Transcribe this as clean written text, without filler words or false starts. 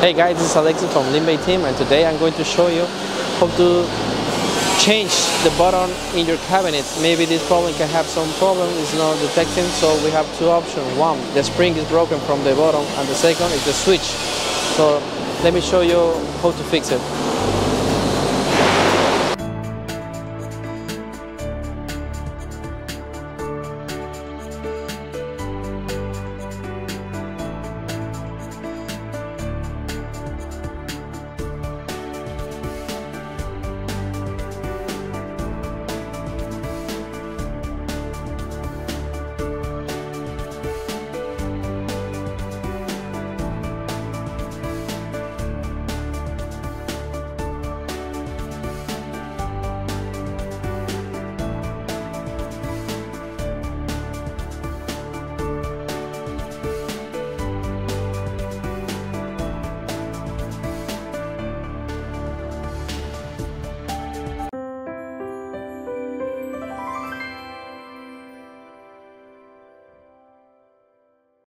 Hey guys, this is Alexis from Linbay team, and today I'm going to show you how to change the button in your cabinet. Maybe this problem can have some problem, it's not detecting, so we have two options. One, the spring is broken from the bottom, and the second is the switch. So let me show you how to fix it.